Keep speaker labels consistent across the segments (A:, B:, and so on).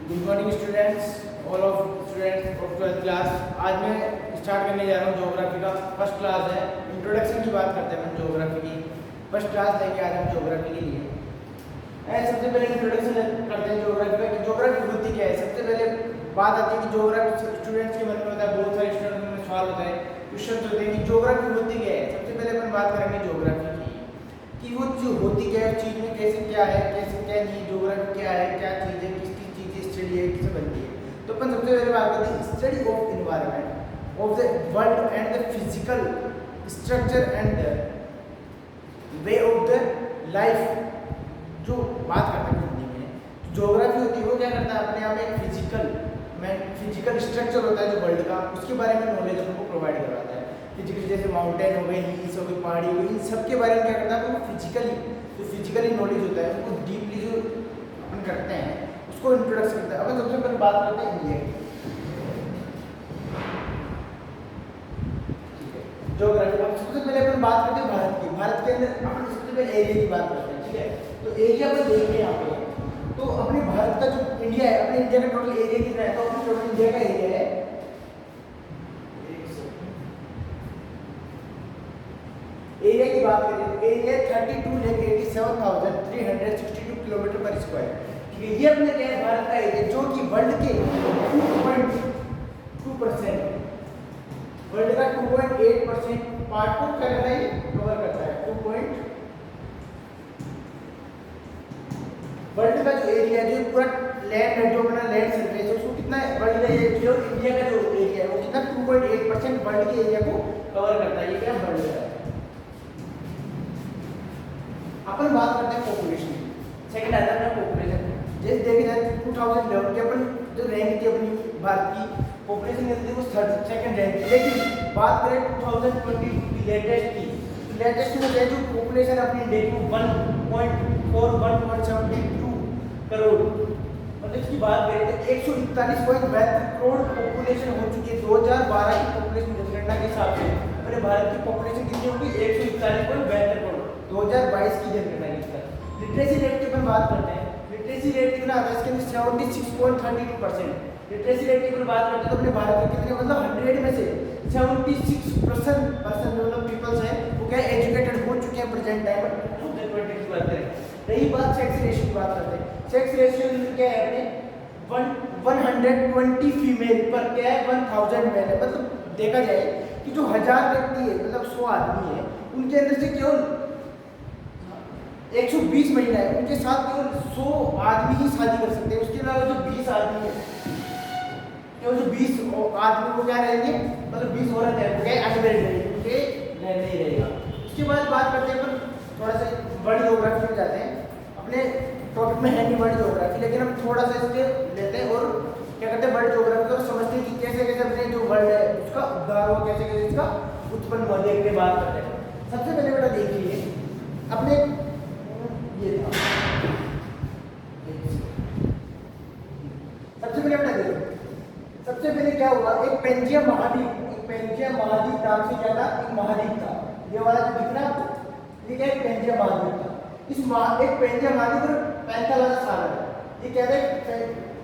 A: Good morning students, all of students of 12th class. आज मैं start करने जा रहा हूँ ज्योग्राफी का फर्स्ट क्लास है। इंट्रोडक्शन की बात करते हैं हम ज्योग्राफी की। फर्स्ट क्लास लेके आज हम ज्योग्राफी के लिए सबसे पहले इंट्रोडक्शन करते हैं ज्योग्राफी का कि ज्योग्राफी होती क्या है। सबसे पहले बात आती है कि ज्योग्राफी स्टूडेंट्स के मन में होता है, बहुत सारे स्टूडेंट्स में सवाल होता है, क्वेश्चन होते हैं कि ज्योग्राफी होती क्या है। सबसे पहले अपन बात करेंगे ज्योग्राफी की कि वो जो होती क्या है, उस चीज़ में कैसे क्या है, कैसे क्या नहीं, ज्योग्राफी क्या है, क्या चीज़ है, किसकी चीज़ की स्टडी है, किससे बनती है। तो अपन सबसे पहले बात करते हैं study of environment of the world and the physical structure and the way of the life. जो बात करते हैं हिंदी में ज्योग्राफी होती है, वो क्या करता है, अपने आप एक फिजिकल स्ट्रक्चर होता है जो वर्ल्ड का, उसके बारे में नॉलेज हमको प्रोवाइड करवाता है। फिजिकल जैसे माउंटेन हो गए, हिल्स हो गए, पहाड़ी हो गई, इन सब के बारे में क्या करता है, वो फिजिकली नॉलेज होता है, उनको डीपली जो अपन करते हैं उसको इंट्रोडक्शन करता है। अपन सबसे पहले बात करते हैं इंडिया की, ठीक है। ज्योग्राफी सबसे पहले अपन बात करते हैं भारत की। भारत के अंदर अपन सबसे पहले एरिया की बात करते हैं, ठीक है। तो एरिया पर देखिए यहाँ पे, तो अपने भारत का जो इंडिया है, अपने इंडिया का टोटल एरिया कितना है, तो अपने टोटल इंडिया का एरिया है, एरिया की बात करें तो एरिया 32,87,362 किलोमीटर पर स्क्वायर, ठीक है। ये अपने क्या है, भारत का एरिया, जो कि वर्ल्ड के 2.2%, वर्ल्ड का 2.8% पार्ट को क्या करता है, कवर करता है। 2. वर्ल्ड का जो एरिया जो पूरा लैंड है, जो अपना लैंड सरफेस है, उसको कितना है, वर्ल्ड का ये जो इंडिया का जो एरिया है वो कितना 2.8% वर्ल्ड के एरिया को कवर करता है। ये क्या वर्ल्ड का है। अपन बात करते हैं पॉपुलेशन की। सेकंड आता है पॉपुलेशन। जैसे देखिए जाए 2011 के अपन जो रैंक थी अपनी भारत की पॉपुलेशन के अंदर वो सेकंड रैंक थी, लेकिन बात करें 2022 की लेटेस्ट की, तो लेटेस्ट में जो पॉपुलेशन अपनी इंडिया की 1.72 करोड़, मतलब इसकी बात करें तो 141.72 करोड़ पॉपुलेशन हो चुकी है। 2012 की पॉपुलेशन जनगणना के हिसाब से अपने भारत की पॉपुलेशन कितनी होगी, 141.72 करोड़ 2022 की जनगणना के हिसाब। लिटरेसी रेट की अपन बात करते हैं, लिटरेसी रेट कितना आता है, इसके अंदर 76.32%। लिटरेसी रेट की अपन बात करते हैं तो अपने भारत में कितने, मतलब 100 में से 76% मतलब पीपल्स हैं वो क्या एजुकेटेड हो चुके हैं प्रेजेंट टाइम पर 2020 की बात करें। रही बात सेक्स रेशियो की बात करते हैं, सेक्स रेशियो क्या है अपने 120 फीमेल पर क्या है 1000 मेल है। मतलब देखा जाए कि जो 1000 व्यक्ति है, मतलब 100 आदमी है, उनके अंदर से केवल 120 महिला है, उनके साथ केवल 100 आदमी ही शादी कर सकते हैं। उसके अलावा जो 20 आदमी है, केवल जो 20 आदमी को क्या रहेंगे, मतलब 20 औरत है वो क्या अनमेरिड रहेगी, उनके नहीं रहेगा। उसके बाद बात करते हैं अपन थोड़ा सा वर्ल्ड ज्योग्राफी में जाते हैं। अपने टॉपिक में है नहीं वर्ल्ड ज्योग्राफी, लेकिन हम थोड़ा सा इसके लेते हैं और क्या करते हैं वर्ल्ड ज्योग्राफी को समझते हैं कि कैसे कैसे अपने जो वर्ल्ड है उसका उद्धार हुआ, कैसे कैसे इसका उत्पन्न हुआ, देखने की बात करते हैं। सबसे पहले बेटा देखिए अपने ये था, सबसे पहले बेटा देखिए, सबसे पहले क्या हुआ, एक पेंजिया महाद्वीप नाम से क्या था, एक महाद्वीप था। ये वाला जो दिख रहा है ये क्या, एक पेंजिया महाद्वीप था। इस एक पेंजिया महाद्वीप पर 45 सागर है। ये क्या है,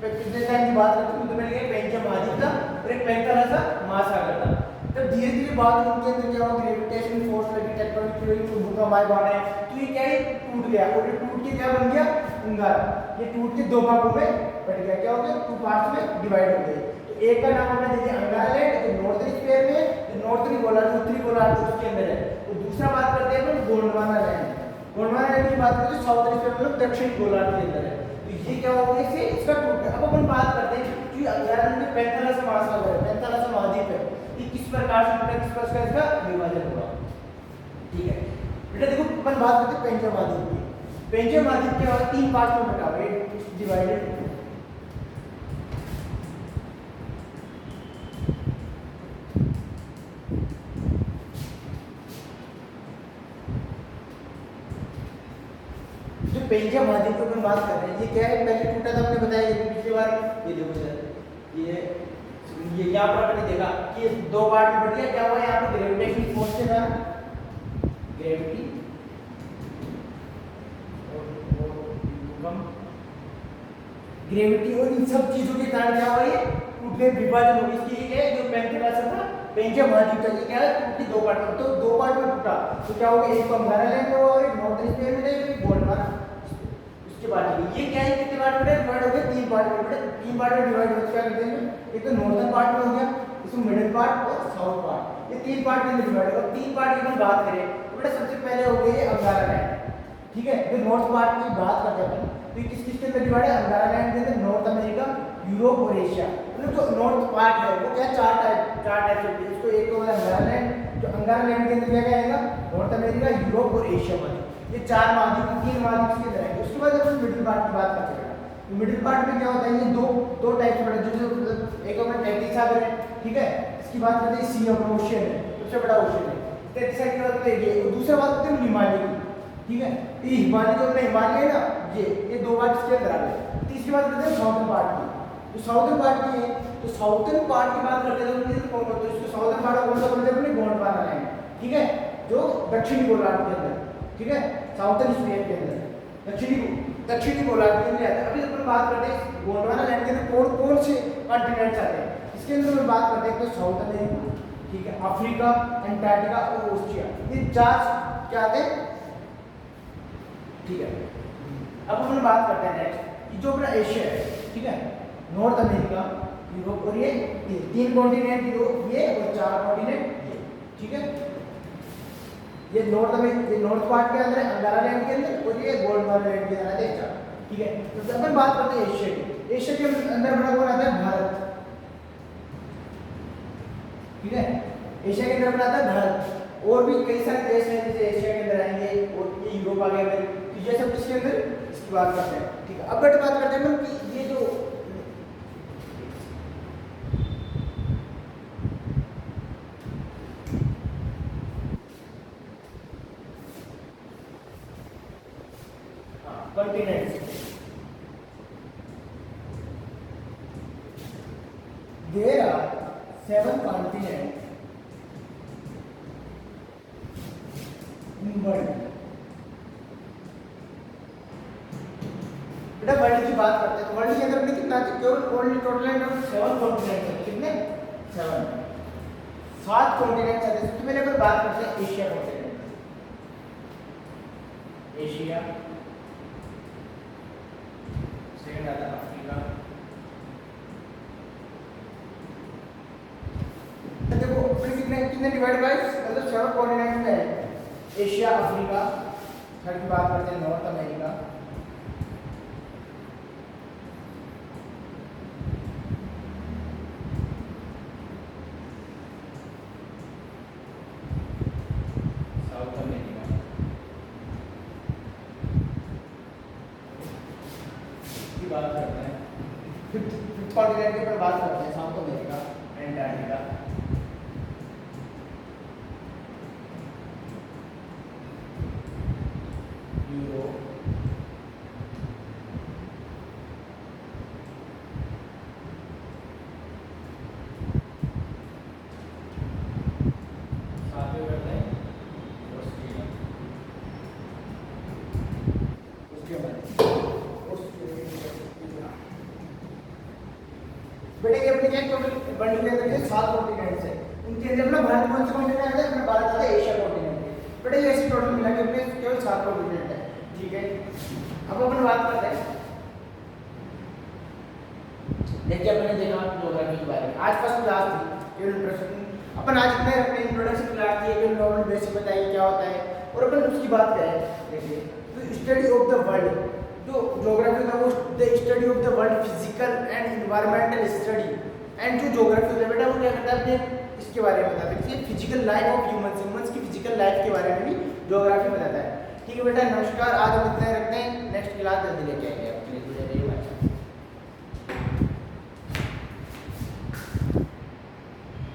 A: पिछले टाइम की बात करते हैं तो मैंने कहा पेंजिया महाद्वीप था और एक 45 महासागर था। तब धीरे धीरे बात उनके अंदर क्या हुआ, ग्रेविटेशन फोर्स लगी, टेक्टोनिक प्लेट को भूकंप आए बाहर है, तो ये क्या है टूट गया और ये टूट के क्या बन गया, अंगारा। ये टूट के दो भागों में बट गया, क्या हो गया, 2 पार्ट्स में डिवाइड हो गए। तो एक का नाम हमने देखिए अंगारा लैंड, जो नॉर्थर्न स्फीयर में, जो नॉर्थर्न गोलार्ध उत्तरी गोलार्ध उसके अंदर है। तो दूसरा बात करते हैं अपन गोंडवाना लैंड। गोंडवाना लैंड की बात करते हैं साउथर्न स्फीयर मतलब दक्षिण गोलार्ध के अंदर है। तो ये क्या हो गया, इससे इसका टूट गया। अब अपन बात करते हैं कि अंगारा में 45 महासागर है, 45 महाद्वीप है, ये किस प्रकार से टूटा, किस प्रकार इसका विभाजन हुआ, ठीक है बेटा। देखो अपन बात करते हैं पेंजिया महाद्वीप की। पेंजिया महाद्वीप क्या हुआ, 3 पार्ट में बटा हुआ है, डिवाइडेड। जो पेंजिया महाद्वीप की अपन बात कर रहे हैं, ये क्या है, पहले टूटा था, हमने बताया ये पिछली बार। ये देखो सर, ये यहाँ पर आपने देखा कि 2 पार्ट में बट गया। क्या हुआ, यहाँ पर ग्रेविटेशन फोर्स से था, ग्रेविटी और भूकंप ग्रेविटी और इन सब चीजों के कारण क्या हुआ, ये टूटने विभाजन होगी। इसकी ये जो पेंथेलासर था, पेंजिया महाद्वीप था, ये क्या है टूटी दो पार्ट में, तो दो पार्ट में टूटा तो क्या होगा, एक तो अंगारा लैंड होगा और एक नॉर्थ हेमिस्फीयर में जाएगा, एक गोंडवाना उसके बाद ये क्या है, कितने पार्ट में डिवाइड हो गया, तीन पार्ट में। तीन पार्ट में डिवाइड हो क्या करते हैं, एक तो नॉर्थन पार्ट में हो गया, इसमें मिडिल पार्ट और साउथ पार्ट, ये तीन पार्ट में डिवाइड होगा। तीन पार्ट की हम बात करें तो बेटा सबसे पहले हो गया ये अंगारा लैंड, ठीक है। जो नॉर्थ पार्ट की बात करते हैं तो किस किस के अंदर डिवाइड है, अंगारा लैंड के अंदर नॉर्थ अमेरिका, यूरोप और एशिया। मतलब जो नॉर्थ पार्ट है वो क्या चार टाइप होती है, इसको एक तो अंगारा लैंड, जो अंगारा लैंड के अंदर क्या आएगा, नॉर्थ अमेरिका, यूरोप और एशिया वाले, ये चार महाद्वीप, तीन महाद्वीप के अंदर आएंगे। उसके बाद अपन मिडिल पार्ट की बात करते हैं, तो मिडिल पार्ट में क्या होता है, ये दो टाइप के बड़े, जो एक अपना टैक्टिक सागर है, ठीक है, इसकी बात करते हैं सी ऑफ ओशियन है, सबसे बड़ा ओशियन है, टैक्टिक सागर की बात करते हैं ये, दूसरा बात करते हैं हिमालय की, ठीक है। ये हिमालय जो अपना हिमालय है ना, ये दो बार इसके अंदर आ गए। तीसरी बात करते हैं साउथर्न पार्ट की, जो साउथर्न पार्ट की है, तो साउथर्न पार्ट की बात करते हैं तो इसको साउथर्न पार्ट कौन सा बोलते हैं अपने, गोंडवाना लैंड, ठीक है, जो दक्षिणी गोलार्ध के अंदर, ठीक है, साउथर्न स्फीयर के अंदर, दक्षिणी गोलार्ध के अंदर आता है। अभी अपन बात करते हैं गोंडवाना लैंड के अंदर कौन से कॉन्टिनेंट्स आते हैं, इसके अंदर हम बात करते हैं तो साउथ अमेरिका, ठीक है, अफ्रीका, अंटार्कटिका और ऑस्ट्रिया, ये चार क्या आते हैं, ठीक है। अब हम बात करते हैं नेक्स्ट, ये जो अपना एशिया है, ठीक है, नॉर्थ अमेरिका, यूरोप और ये तीन कॉन्टिनेंट ये और चार कॉन्टिनेंट ये, ठीक है। ये नॉर्थ पार्ट के अंदर है, अंगारा लैंड के अंदर, और ये गोंडवाना लैंड के अंदर है, ठीक है। तो अपन बात करते हैं एशिया की, एशिया के अंदर बड़ा कौन आता है, भारत, ठीक है, एशिया के अंदर बनाता है भारत, और भी कई सारे देश हैं जैसे एशिया के अंदर आएंगे, और ये यूरोप आ गया, तो ये सब इसके अंदर इसकी बात करते हैं, ठीक है। अब बट बात करते हैं कि ये जो continents, there are 7 continents in world। बेटा वर्ल्ड की बात करते हैं तो वर्ल्ड के अंदर अपने कितना केवल ओनली टोटल है 7 कॉन्टिनेंट्स है, कितने 7 कॉन्टिनेंट्स है। सबसे पहले अपन बात करते हैं एशिया कॉन्टिनेंट, एशिया, सेकंड आता है अफ्रीका, देखो अपने कितने डिवाइड बाय मतलब 7 कॉन्टिनेंट में है, एशिया, अफ्रीका, थर्ड की बात करते हैं नॉर्थ अमेरिका, साउथ अमेरिका, की बात करते हैं फिफ्थ कॉन्टिनेंट के ऊपर बात करते हैं साउथ अमेरिका, एंटार्क्टिका, यूरोप, सातवें करते हैं ऑस्ट्रेलिया, उसके बाद बेटे ये अपने क्या टोटल वर्ल्ड के अंदर 7 कॉन्टिनेंट्स है, उनके अंदर अपना भारत कौन सा कॉन्टिनेंट है, अपना भारत आता है एशिया कॉन्टिनेंट है। बेटे ये ऐसे टोटल मिला के अपने केवल 7 कॉन्टिनेंट है, ठीक है। अब अपन बात करते हैं, देखिए अपने देखा ज्योग्राफी के बारे में, आज फर्स्ट क्लास थी केवल प्रश्न अपन आज अपने इंट्रोडक्शन क्लास थी, केवल नॉर्मल बेसिक बताइए क्या होता है और अपन उसकी बात करें। देखिए तो स्टडी ऑफ द वर्ल्ड, जो ज्योग्राफी का वो the study of the world, physical and environmental study, and जो ज्योग्राफी होता है बेटा वो क्या करता है अपने इसके बारे में बताता है, फिजिकल लाइफ ऑफ ह्यूमंस की फिजिकल लाइफ के बारे में भी ज्योग्राफी बताता है, ठीक है बेटा। नमस्कार, आज हम इतना रखते हैं, नेक्स्ट क्लास जल्दी लेके आएंगे आपके लिए।